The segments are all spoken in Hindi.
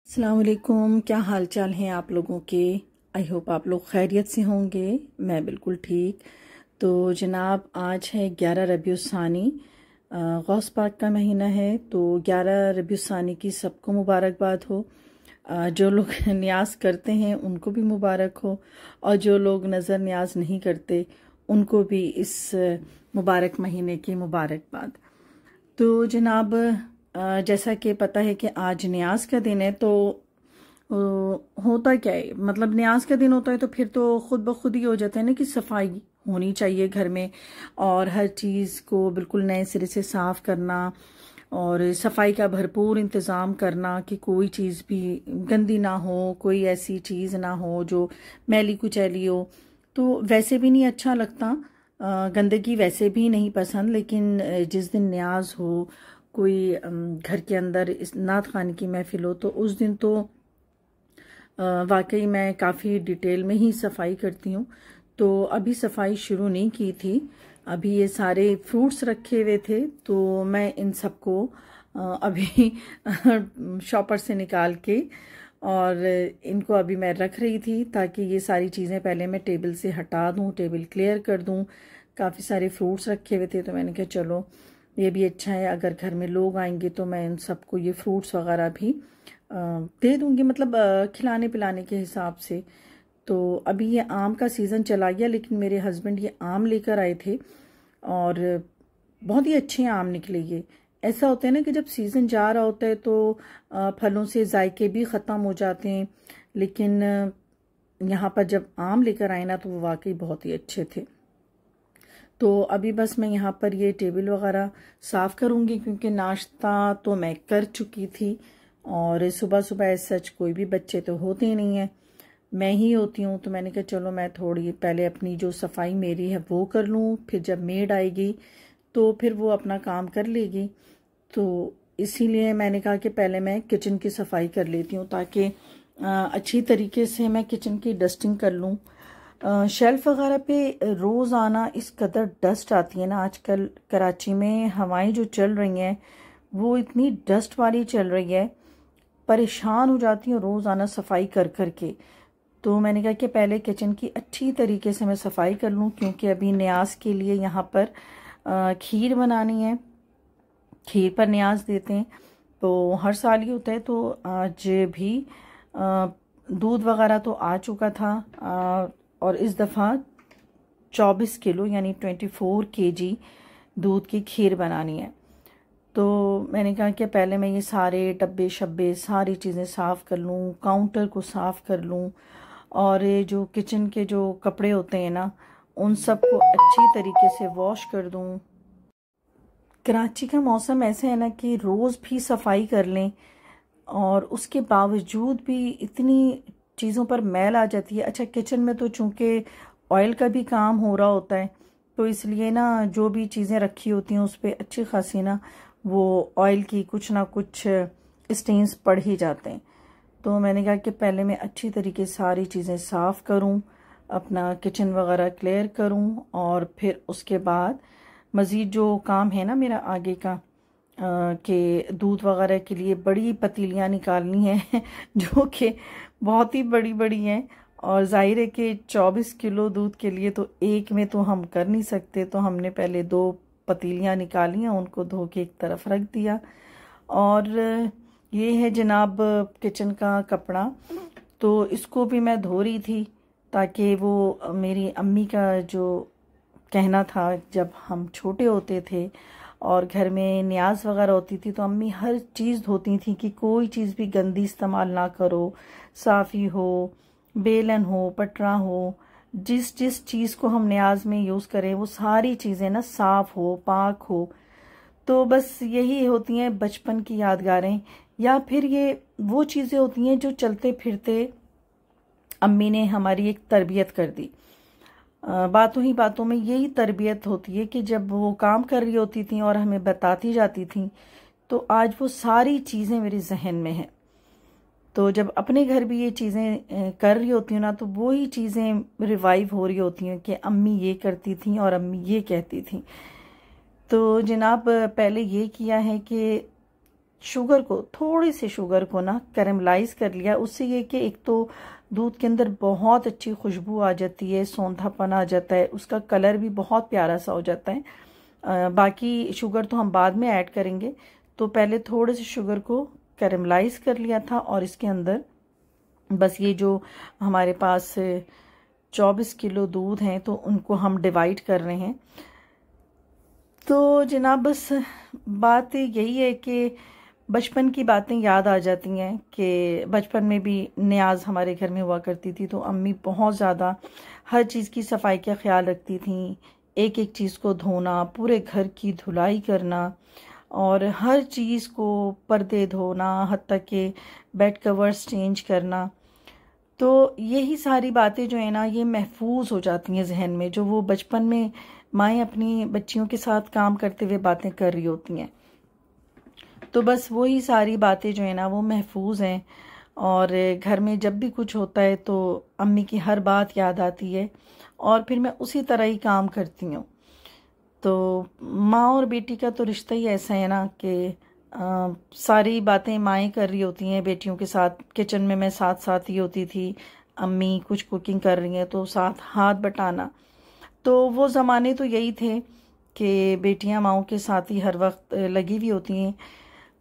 अस्सलाम वालेकुम। क्या हाल चाल हैं आप लोगों के। आई होप आप लोग खैरियत से होंगे। मैं बिल्कुल ठीक। तो जनाब आज है 11 रबीउस्सानी, गौस पाक का महीना है। तो 11 रबीउस्सानी की सबको मुबारकबाद हो। जो लोग न्याज करते हैं उनको भी मुबारक हो, और जो लोग नज़र न्याज नहीं करते उनको भी इस मुबारक महीने की मुबारकबाद। तो जनाब जैसा कि पता है कि आज न्याज का दिन है। तो होता क्या है, मतलब न्याज का दिन होता है तो फिर तो खुद ब खुद ही हो जाता है ना कि सफाई होनी चाहिए घर में, और हर चीज़ को बिल्कुल नए सिरे से साफ करना और सफाई का भरपूर इंतज़ाम करना कि कोई चीज़ भी गंदी ना हो, कोई ऐसी चीज़ ना हो जो मैली कुचैली हो। तो वैसे भी नहीं अच्छा लगता, गंदगी वैसे भी नहीं पसंद। लेकिन जिस दिन न्याज हो, कोई घर के अंदर इस नात खाने की महफिल हो, तो उस दिन तो वाकई मैं काफ़ी डिटेल में ही सफाई करती हूँ। तो अभी सफाई शुरू नहीं की थी, अभी ये सारे फ्रूट्स रखे हुए थे तो मैं इन सबको अभी शॉपर से निकाल के और इनको अभी मैं रख रही थी, ताकि ये सारी चीज़ें पहले मैं टेबल से हटा दूँ, टेबल क्लियर कर दूँ। काफ़ी सारे फ्रूट्स रखे हुए थे तो मैंने कहा चलो ये भी अच्छा है, अगर घर में लोग आएंगे तो मैं इन सबको ये फ्रूट्स वगैरह भी दे दूंगी, मतलब खिलाने पिलाने के हिसाब से। तो अभी ये आम का सीज़न चला गया, लेकिन मेरे हस्बैंड ये आम लेकर आए थे और बहुत ही अच्छे आम निकले। ये ऐसा होता है ना कि जब सीज़न जा रहा होता है तो फलों से जायके भी ख़त्म हो जाते हैं, लेकिन यहाँ पर जब आम लेकर आए ना तो वो वाकई बहुत ही अच्छे थे। तो अभी बस मैं यहाँ पर ये टेबल वगैरह साफ़ करूँगी, क्योंकि नाश्ता तो मैं कर चुकी थी और सुबह सुबह सच कोई भी बच्चे तो होते ही नहीं हैं, मैं ही होती हूँ। तो मैंने कहा चलो मैं थोड़ी पहले अपनी जो सफाई मेरी है वो कर लूँ, फिर जब मेड आएगी तो फिर वो अपना काम कर लेगी। तो इसीलिए मैंने कहा कि पहले मैं किचन की सफाई कर लेती हूँ, ताकि अच्छी तरीके से मैं किचन की डस्टिंग कर लूँ। शेल्फ वगैरह पे रोज़ आना इस कदर डस्ट आती है ना, आजकल कराची में हवाएं जो चल रही हैं वो इतनी डस्ट वाली चल रही है, परेशान हो जाती हूँ रोज़ आना सफाई कर कर के। तो मैंने कहा कि पहले किचन की अच्छी तरीके से मैं सफाई कर लूँ, क्योंकि अभी न्याज के लिए यहाँ पर खीर बनानी है, खीर पर न्याज देते हैं। तो हर साल ही होता है, तो आज भी दूध वगैरह तो आ चुका था, और इस दफ़ा 24 किलो यानी 24 केजी दूध की खीर बनानी है। तो मैंने कहा कि पहले मैं ये सारे डब्बे शब्बे सारी चीज़ें साफ़ कर लूँ, काउंटर को साफ़ कर लूँ, और ये जो किचन के जो कपड़े होते हैं ना उन सबको अच्छी तरीके से वॉश कर दूँ। कराची का मौसम ऐसा है ना कि रोज़ भी सफाई कर लें और उसके बावजूद भी इतनी चीज़ों पर मैल आ जाती है। अच्छा, किचन में तो चूँकि ऑयल का भी काम हो रहा होता है, तो इसलिए ना जो भी चीज़ें रखी होती हैं उस पर अच्छी खासी ना वो ऑयल की कुछ ना कुछ स्टेन्स पड़ ही जाते हैं। तो मैंने कहा कि पहले मैं अच्छी तरीके से सारी चीज़ें साफ़ करूं, अपना किचन वगैरह क्लियर करूं, और फिर उसके बाद मज़ीद जो काम है ना मेरा आगे का, कि दूध वगैरह के लिए बड़ी पतीलियाँ निकालनी है जो कि बहुत ही बड़ी बड़ी हैं, और जाहिर है कि 24 किलो दूध के लिए तो एक में तो हम कर नहीं सकते। तो हमने पहले 2 पतीलियाँ निकाली हैं, उनको धो के एक तरफ रख दिया। और ये है जनाब किचन का कपड़ा, तो इसको भी मैं धो रही थी, ताकि वो मेरी अम्मी का जो कहना था, जब हम छोटे होते थे और घर में न्याज वगैरह होती थी तो अम्मी हर चीज़ धोती थी कि कोई चीज़ भी गंदी इस्तेमाल ना करो, साफ़ी हो, बेलन हो, पटरा हो, जिस जिस चीज़ को हम न्याज में यूज़ करें वो सारी चीज़ें ना साफ़ हो, पाक हो। तो बस यही होती हैं बचपन की यादगारें, या फिर ये वो चीज़ें होती हैं जो चलते फिरते अम्मी ने हमारी एक तरबियत कर दी। बातों ही बातों में यही तरबियत होती है कि जब वो काम कर रही होती थी और हमें बताती जाती थी, तो आज वो सारी चीज़ें मेरे जहन में हैं। तो जब अपने घर भी ये चीज़ें कर रही होती हूँ ना, तो वो ही चीज़ें रिवाइव हो रही होती हैं कि अम्मी ये करती थी और अम्मी ये कहती थी। तो जनाब पहले ये किया है कि शुगर को, थोड़ी सी शुगर को ना कैरेमलाइज कर लिया। उससे ये कि एक तो दूध के अंदर बहुत अच्छी खुशबू आ जाती है, सौंधापन आ जाता है, उसका कलर भी बहुत प्यारा सा हो जाता है। बाकी शुगर तो हम बाद में ऐड करेंगे। तो पहले थोड़े से शुगर को कैरेमलाइज कर लिया था और इसके अंदर बस ये जो हमारे पास 24 किलो दूध हैं तो उनको हम डिवाइड कर रहे हैं। तो जनाब बस बात यही है कि बचपन की बातें याद आ जाती हैं कि बचपन में भी न्याज हमारे घर में हुआ करती थी, तो अम्मी बहुत ज़्यादा हर चीज़ की सफाई का ख्याल रखती थी। एक एक चीज़ को धोना, पूरे घर की धुलाई करना और हर चीज़ को पर्दे धोना, हत्ता के बेड कवर्स चेंज करना। तो यही सारी बातें जो है ना ये महफूज हो जाती हैं जहन में, जो वो बचपन में माएँ अपनी बच्चियों के साथ काम करते हुए बातें कर रही होती हैं। तो बस वही सारी बातें जो है ना वो महफूज हैं। और घर में जब भी कुछ होता है तो अम्मी की हर बात याद आती है और फिर मैं उसी तरह ही काम करती हूँ। तो माँ और बेटी का तो रिश्ता ही ऐसा है ना कि सारी बातें माएँ कर रही होती हैं बेटियों के साथ। किचन में मैं साथ साथ ही होती थी, अम्मी कुछ कुकिंग कर रही हैं तो साथ हाथ बटाना। तो वो ज़माने तो यही थे कि बेटियां माओं के साथ ही हर वक्त लगी हुई होती हैं।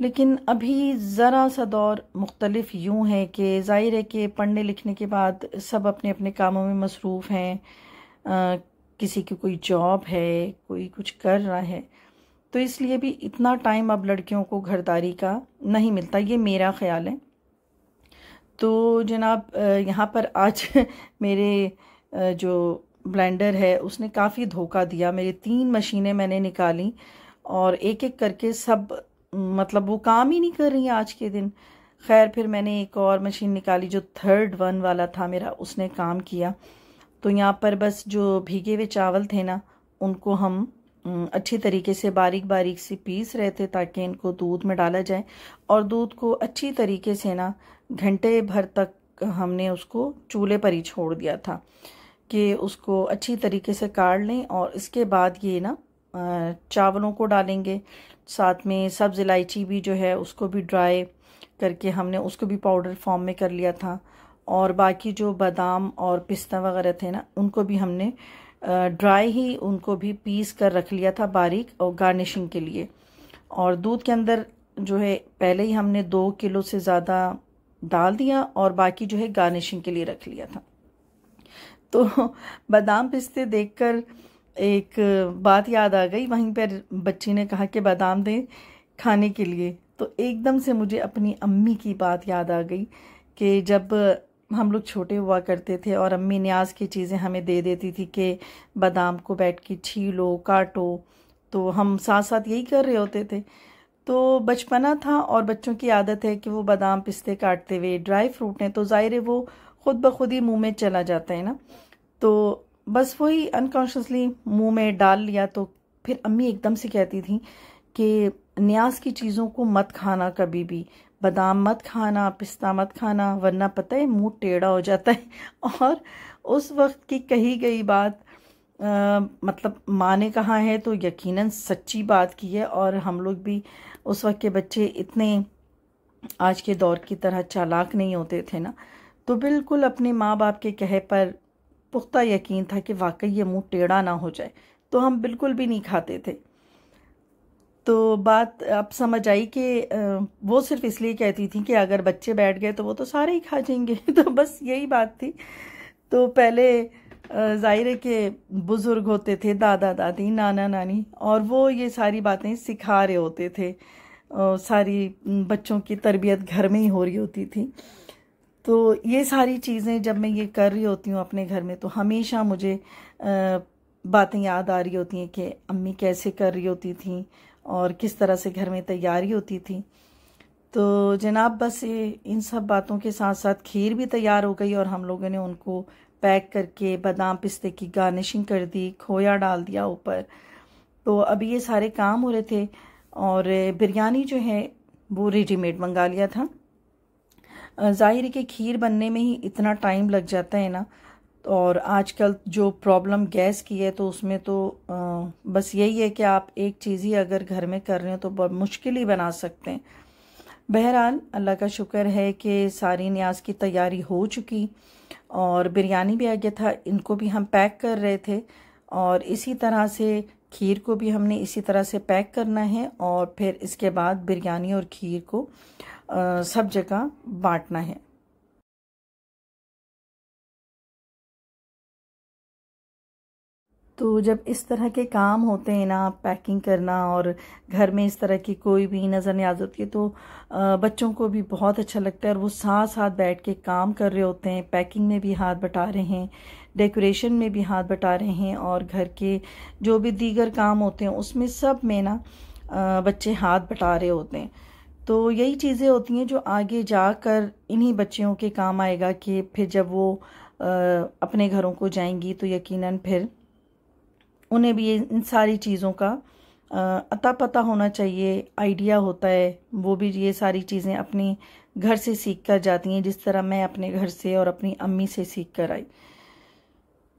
लेकिन अभी ज़रा सा दौर मुख्तलिफ यूँ है कि ज़ाहिर है कि पढ़ने लिखने के बाद सब अपने अपने कामों में मसरूफ़ हैं। किसी की कोई जॉब है, कोई कुछ कर रहा है, तो इसलिए भी इतना टाइम अब लड़कियों को घरदारी का नहीं मिलता, ये मेरा ख्याल है। तो जनाब यहाँ पर आज मेरे जो ब्लेंडर है उसने काफ़ी धोखा दिया। मेरी 3 मशीनें मैंने निकाली और एक एक करके सब मतलब वो काम ही नहीं कर रही हैं आज के दिन। खैर फिर मैंने एक और मशीन निकाली जो 3rd वन वाला था मेरा, उसने काम किया। तो यहाँ पर बस जो भीगे हुए चावल थे ना उनको हम अच्छी तरीके से बारीक बारीक से पीस रहे थे ताकि इनको दूध में डाला जाए। और दूध को अच्छी तरीके से ना घंटे भर तक हमने उसको चूल्हे पर ही छोड़ दिया था कि उसको अच्छी तरीके से काढ़ लें। और इसके बाद ये ना चावलों को डालेंगे, साथ में सब्ज़ इलायची भी जो है उसको भी ड्राई करके हमने उसको भी पाउडर फॉर्म में कर लिया था। और बाकी जो बादाम और पिस्ता वगैरह थे ना उनको भी हमने ड्राई ही उनको भी पीस कर रख लिया था बारीक, और गार्निशिंग के लिए। और दूध के अंदर जो है पहले ही हमने 2 किलो से ज़्यादा डाल दिया और बाकी जो है गार्निशिंग के लिए रख लिया था। तो बादाम पिस्ते देखकर एक बात याद आ गई। वहीं पर बच्ची ने कहा कि बादाम दे खाने के लिए, तो एकदम से मुझे अपनी अम्मी की बात याद आ गई कि जब हम लोग छोटे हुआ करते थे और अम्मी न्याज की चीज़ें हमें दे देती थी कि बादाम को बैठ के छीलो काटो, तो हम साथ साथ यही कर रहे होते थे। तो बचपना था और बच्चों की आदत है कि वो बादाम पिस्ते काटते हुए, ड्राई फ्रूट हैं तो ज़ाहिर है वो खुद ब खुद ही मुंह में चला जाता है ना, तो बस वही अनकॉन्शियसली मुंह में डाल लिया। तो फिर अम्मी एकदम से कहती थी कि न्याज की चीज़ों को मत खाना, कभी भी बादाम मत खाना, पिस्ता मत खाना, वरना पता है मुंह टेढ़ा हो जाता है। और उस वक्त की कही गई बात मतलब माँ ने कहा है तो यकीनन सच्ची बात की है। और हम लोग भी उस वक्त के बच्चे इतने आज के दौर की तरह चालाक नहीं होते थे ना, तो बिल्कुल अपने माँ बाप के कहे पर पुख्ता यकीन था कि वाकई ये मुंह टेढ़ा ना हो जाए, तो हम बिल्कुल भी नहीं खाते थे। तो बात अब समझ आई कि वो सिर्फ इसलिए कहती थी कि अगर बच्चे बैठ गए तो वो तो सारे ही खा जाएंगे। तो बस यही बात थी। तो पहले जाहिर है कि बुज़ुर्ग होते थे, दादा दादी नाना नानी, और वो ये सारी बातें सिखा रहे होते थे। सारी बच्चों की तरबियत घर में ही हो रही होती थी। तो ये सारी चीज़ें जब मैं ये कर रही होती हूँ अपने घर में तो हमेशा मुझे बातें याद आ रही होती हैं कि अम्मी कैसे कर रही होती थी और किस तरह से घर में तैयारी होती थी। तो जनाब बस इन सब बातों के साथ साथ खीर भी तैयार हो गई और हम लोगों ने उनको पैक करके बादाम पिस्ते की गार्निशिंग कर दी, खोया डाल दिया ऊपर। तो अभी ये सारे काम हो रहे थे और बिरयानी जो है वो रेडीमेड मंगा लिया था। ज़ाहिर है कि खीर बनने में ही इतना टाइम लग जाता है ना, और आजकल जो प्रॉब्लम गैस की है तो उसमें तो बस यही है कि आप एक चीज़ ही अगर घर में कर रहे हो तो बहुत मुश्किल ही बना सकते हैं। बहरहाल अल्लाह का शुक्र है कि सारी न्याज की तैयारी हो चुकी और बिरयानी भी आ गया था। इनको भी हम पैक कर रहे थे और इसी तरह से खीर को भी हमने इसी तरह से पैक करना है और फिर इसके बाद बिरयानी और खीर को सब जगह बांटना है। तो जब इस तरह के काम होते हैं ना, पैकिंग करना और घर में इस तरह की कोई भी नज़र न्याज होती है, तो बच्चों को भी बहुत अच्छा लगता है और वो साथ साथ बैठ के काम कर रहे होते हैं। पैकिंग में भी हाथ बटा रहे हैं, डेकोरेशन में भी हाथ बटा रहे हैं और घर के जो भी दीगर काम होते हैं उसमें सब में ना बच्चे हाथ बटा रहे होते हैं। तो यही चीज़ें होती हैं जो आगे जाकर इन्हीं बच्चियों के काम आएगा कि फिर जब वो अपने घरों को जाएंगी तो यकीनन फिर उन्हें भी इन सारी चीज़ों का अता पता होना चाहिए, आइडिया होता है। वो भी ये सारी चीज़ें अपनी घर से सीख कर जाती हैं, जिस तरह मैं अपने घर से और अपनी अम्मी से सीख कर आई।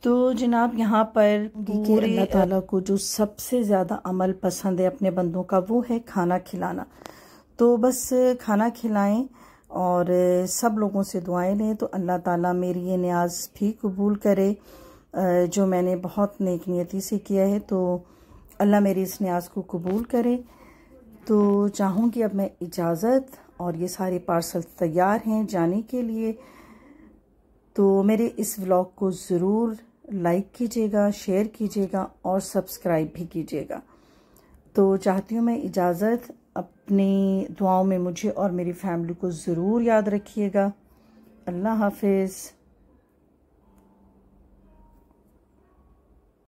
तो जनाब यहाँ पर पूरे अल्लाह ताला को जो सबसे ज़्यादा अमल पसंद है अपने बंदों का, वो है खाना खिलाना। तो बस खाना खिलाएं और सब लोगों से दुआएं लें तो अल्लाह ताला मेरी ये न्याज भी कबूल करे जो मैंने बहुत नेक नियति से किया है। तो अल्लाह मेरी इस न्याज को कबूल करे। तो चाहूँगी अब मैं इजाज़त, और ये सारे पार्सल तैयार हैं जाने के लिए। तो मेरे इस व्लॉग को ज़रूर लाइक कीजिएगा, शेयर कीजिएगा और सब्सक्राइब भी कीजिएगा। तो चाहती हूँ मैं इजाज़त। अपनी दुआओं में मुझे और मेरी फैमिली को ज़रूर याद रखिएगा। अल्लाह हाफिज़।